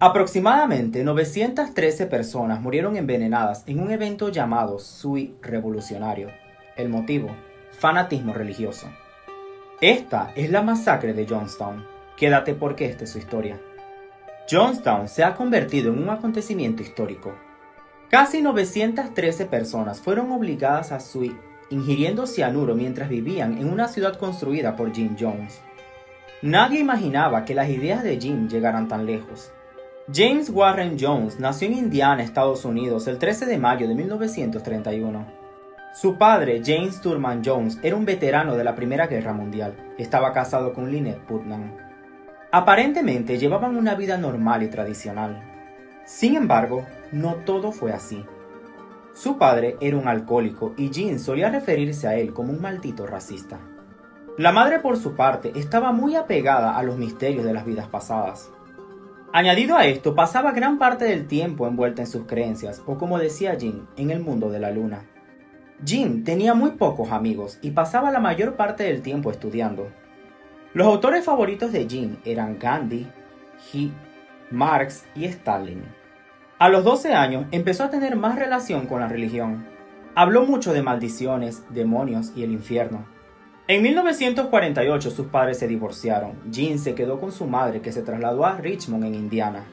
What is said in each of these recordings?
Aproximadamente 913 personas murieron envenenadas en un evento llamado Sui Revolucionario. El motivo: fanatismo religioso. Esta es la masacre de Jonestown. Quédate porque esta es su historia. Jonestown se ha convertido en un acontecimiento histórico. Casi 913 personas fueron obligadas a Sui ingiriendo cianuro mientras vivían en una ciudad construida por Jim Jones. Nadie imaginaba que las ideas de Jim llegaran tan lejos. James Warren Jones nació en Indiana, Estados Unidos, el 13 de mayo de 1931. Su padre, James Thurman Jones, era un veterano de la Primera Guerra Mundial. Estaba casado con Lynette Putnam. Aparentemente llevaban una vida normal y tradicional. Sin embargo, no todo fue así. Su padre era un alcohólico y Jim solía referirse a él como un maldito racista. La madre, por su parte, estaba muy apegada a los misterios de las vidas pasadas. Añadido a esto, pasaba gran parte del tiempo envuelta en sus creencias, o como decía Jim, en el mundo de la luna. Jim tenía muy pocos amigos y pasaba la mayor parte del tiempo estudiando. Los autores favoritos de Jim eran Gandhi, Marx y Stalin. A los 12 años empezó a tener más relación con la religión. Habló mucho de maldiciones, demonios y el infierno. En 1948 sus padres se divorciaron. Jim se quedó con su madre, que se trasladó a Richmond, en Indiana.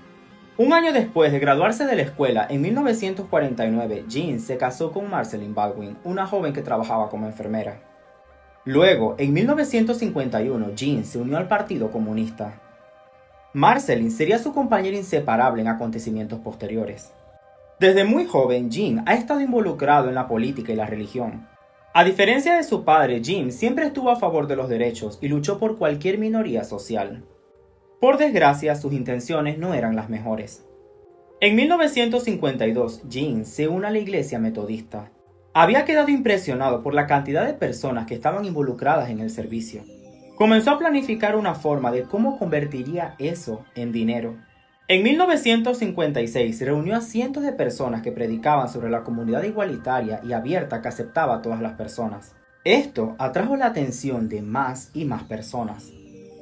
Un año después de graduarse de la escuela, en 1949, Jim se casó con Marceline Baldwin, una joven que trabajaba como enfermera. Luego, en 1951, Jim se unió al Partido Comunista. Marceline sería su compañera inseparable en acontecimientos posteriores. Desde muy joven, Jim ha estado involucrado en la política y la religión. A diferencia de su padre, Jim siempre estuvo a favor de los derechos y luchó por cualquier minoría social. Por desgracia, sus intenciones no eran las mejores. En 1952, Jim se une a la iglesia metodista. Había quedado impresionado por la cantidad de personas que estaban involucradas en el servicio. Comenzó a planificar una forma de cómo convertiría eso en dinero. En 1956 reunió a cientos de personas que predicaban sobre la comunidad igualitaria y abierta que aceptaba a todas las personas. Esto atrajo la atención de más y más personas.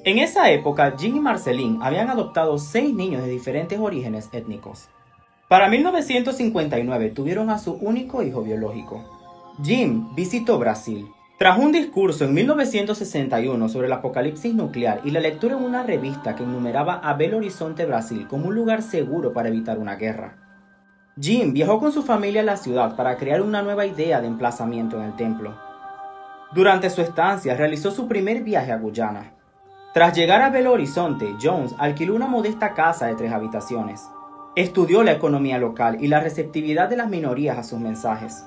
En esa época, Jim y Marceline habían adoptado 6 niños de diferentes orígenes étnicos. Para 1959 tuvieron a su único hijo biológico. Jim visitó Brasil. Tras un discurso en 1961 sobre el apocalipsis nuclear y la lectura en una revista que enumeraba a Belo Horizonte, Brasil, como un lugar seguro para evitar una guerra, Jim viajó con su familia a la ciudad para crear una nueva idea de emplazamiento en el templo. Durante su estancia realizó su primer viaje a Guyana. Tras llegar a Belo Horizonte, Jones alquiló una modesta casa de 3 habitaciones. Estudió la economía local y la receptividad de las minorías a sus mensajes.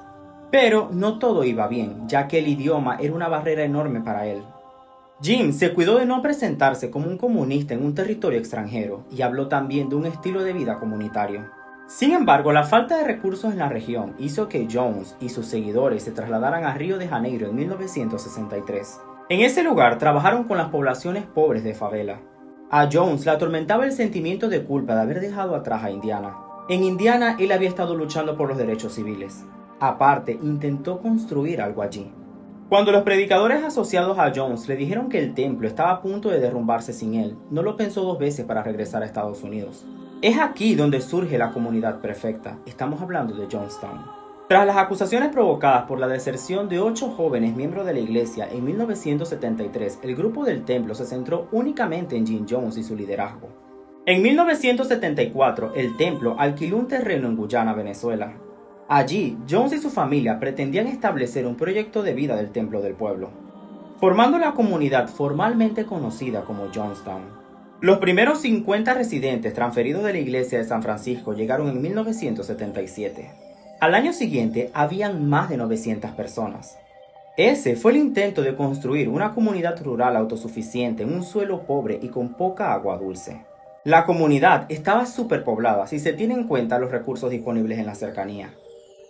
Pero no todo iba bien, ya que el idioma era una barrera enorme para él. Jim se cuidó de no presentarse como un comunista en un territorio extranjero y habló también de un estilo de vida comunitario. Sin embargo, la falta de recursos en la región hizo que Jones y sus seguidores se trasladaran a Río de Janeiro en 1963. En ese lugar trabajaron con las poblaciones pobres de favela. A Jones le atormentaba el sentimiento de culpa de haber dejado atrás a Indiana. En Indiana él había estado luchando por los derechos civiles. Aparte, intentó construir algo allí. Cuando los predicadores asociados a Jones le dijeron que el templo estaba a punto de derrumbarse sin él, no lo pensó 2 veces para regresar a Estados Unidos. Es aquí donde surge la comunidad perfecta. Estamos hablando de Jonestown. Tras las acusaciones provocadas por la deserción de 8 jóvenes miembros de la iglesia en 1973, el grupo del templo se centró únicamente en Jim Jones y su liderazgo. En 1974, el templo alquiló un terreno en Guyana, Venezuela. Allí, Jones y su familia pretendían establecer un proyecto de vida del templo del pueblo, formando la comunidad formalmente conocida como Jonestown. Los primeros 50 residentes transferidos de la iglesia de San Francisco llegaron en 1977. Al año siguiente, habían más de 900 personas. Ese fue el intento de construir una comunidad rural autosuficiente en un suelo pobre y con poca agua dulce. La comunidad estaba superpoblada si se tienen en cuenta los recursos disponibles en la cercanía.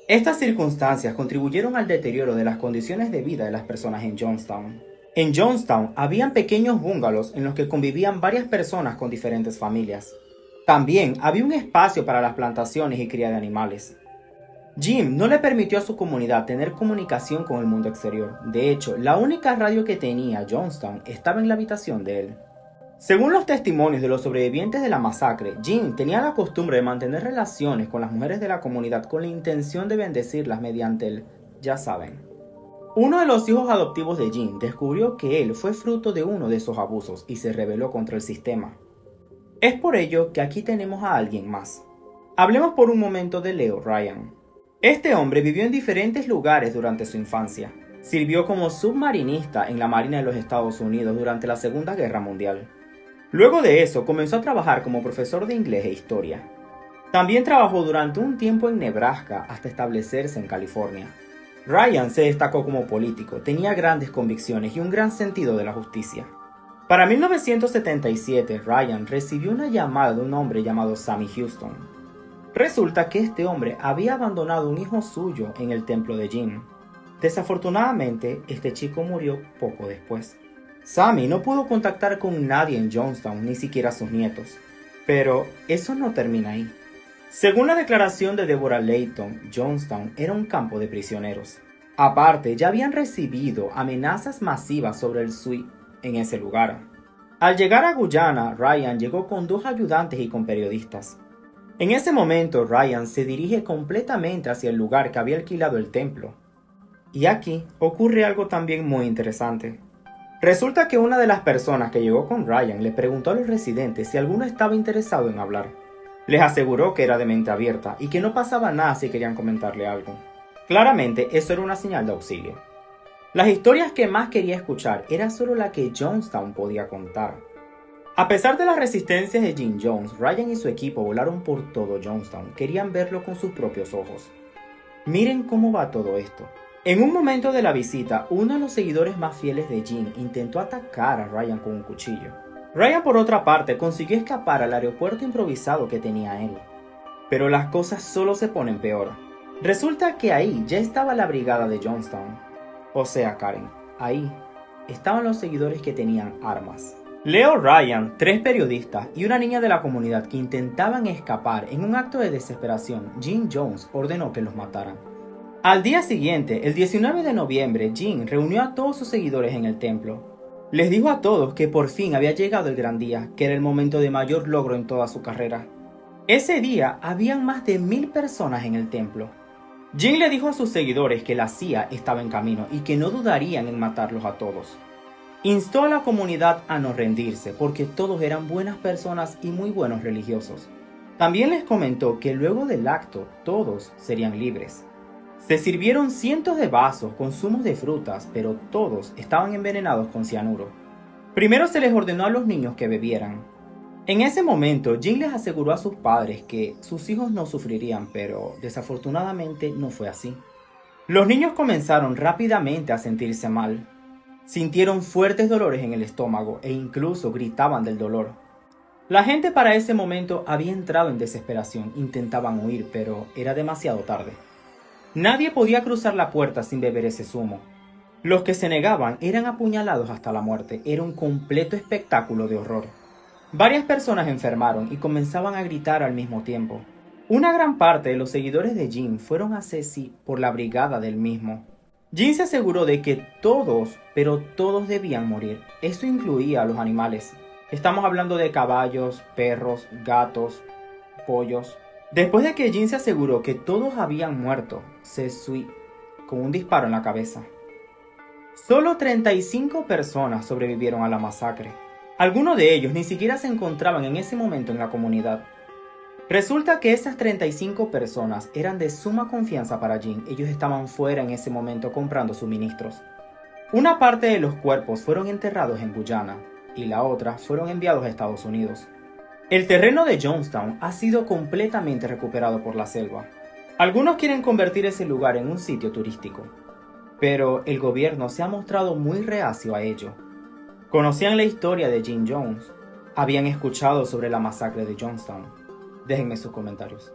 Estas circunstancias contribuyeron al deterioro de las condiciones de vida de las personas en Jonestown. En Jonestown habían pequeños bungalows en los que convivían varias personas con diferentes familias. También había un espacio para las plantaciones y cría de animales. Jim no le permitió a su comunidad tener comunicación con el mundo exterior. De hecho, la única radio que tenía Jonestown estaba en la habitación de él. Según los testimonios de los sobrevivientes de la masacre, Jean tenía la costumbre de mantener relaciones con las mujeres de la comunidad con la intención de bendecirlas mediante el ya saben. Uno de los hijos adoptivos de Jean descubrió que él fue fruto de uno de esos abusos y se rebeló contra el sistema. Es por ello que aquí tenemos a alguien más. Hablemos por un momento de Leo Ryan. Este hombre vivió en diferentes lugares durante su infancia. Sirvió como submarinista en la Marina de los Estados Unidos durante la Segunda Guerra Mundial. Luego de eso comenzó a trabajar como profesor de inglés e historia. También trabajó durante un tiempo en Nebraska hasta establecerse en California. Ryan se destacó como político, tenía grandes convicciones y un gran sentido de la justicia. Para 1977, Ryan recibió una llamada de un hombre llamado Sammy Houston. Resulta que este hombre había abandonado un hijo suyo en el templo de Jean. Desafortunadamente, este chico murió poco después. Sammy no pudo contactar con nadie en Johnstown, ni siquiera a sus nietos. Pero eso no termina ahí. Según la declaración de Deborah Layton, Johnstown era un campo de prisioneros. Aparte, ya habían recibido amenazas masivas sobre el Sioux en ese lugar. Al llegar a Guyana, Ryan llegó con 2 ayudantes y con periodistas. En ese momento, Ryan se dirige completamente hacia el lugar que había alquilado el templo. Y aquí ocurre algo también muy interesante. Resulta que una de las personas que llegó con Ryan le preguntó a los residentes si alguno estaba interesado en hablar. Les aseguró que era de mente abierta y que no pasaba nada si querían comentarle algo. Claramente, eso era una señal de auxilio. Las historias que más quería escuchar era solo la que Johnstown podía contar. A pesar de las resistencias de Jim Jones, Ryan y su equipo volaron por todo Johnstown. Querían verlo con sus propios ojos. Miren cómo va todo esto. En un momento de la visita, uno de los seguidores más fieles de Jim intentó atacar a Ryan con un cuchillo. Ryan, por otra parte, consiguió escapar al aeropuerto improvisado que tenía él. Pero las cosas solo se ponen peor. Resulta que ahí ya estaba la brigada de Johnstown. O sea, Karen, ahí estaban los seguidores que tenían armas. Leo Ryan, 3 periodistas y una niña de la comunidad que intentaban escapar. En un acto de desesperación, Jim Jones ordenó que los mataran. Al día siguiente, el 19 de noviembre, Jim reunió a todos sus seguidores en el templo. Les dijo a todos que por fin había llegado el gran día, que era el momento de mayor logro en toda su carrera. Ese día, habían más de 1000 personas en el templo. Jim le dijo a sus seguidores que la CIA estaba en camino y que no dudarían en matarlos a todos. Instó a la comunidad a no rendirse, porque todos eran buenas personas y muy buenos religiosos. También les comentó que luego del acto, todos serían libres. Se sirvieron cientos de vasos con zumos de frutas, pero todos estaban envenenados con cianuro. Primero se les ordenó a los niños que bebieran. En ese momento, Jim les aseguró a sus padres que sus hijos no sufrirían, pero desafortunadamente no fue así. Los niños comenzaron rápidamente a sentirse mal. Sintieron fuertes dolores en el estómago e incluso gritaban del dolor. La gente para ese momento había entrado en desesperación, intentaban huir, pero era demasiado tarde. Nadie podía cruzar la puerta sin beber ese zumo. Los que se negaban eran apuñalados hasta la muerte. Era un completo espectáculo de horror. Varias personas enfermaron y comenzaban a gritar al mismo tiempo. Una gran parte de los seguidores de Jim fueron asesinados por la brigada del mismo. Jim se aseguró de que todos, pero todos debían morir. Esto incluía a los animales. Estamos hablando de caballos, perros, gatos, pollos. Después de que Jim se aseguró que todos habían muerto, se suicidó con un disparo en la cabeza. Solo 35 personas sobrevivieron a la masacre. Algunos de ellos ni siquiera se encontraban en ese momento en la comunidad. Resulta que esas 35 personas eran de suma confianza para Jim. Ellos estaban fuera en ese momento comprando suministros. Una parte de los cuerpos fueron enterrados en Guyana y la otra fueron enviados a Estados Unidos. El terreno de Johnstown ha sido completamente recuperado por la selva. Algunos quieren convertir ese lugar en un sitio turístico, pero el gobierno se ha mostrado muy reacio a ello. ¿Conocían la historia de Jim Jones? ¿Habían escuchado sobre la masacre de Johnstown? Déjenme sus comentarios.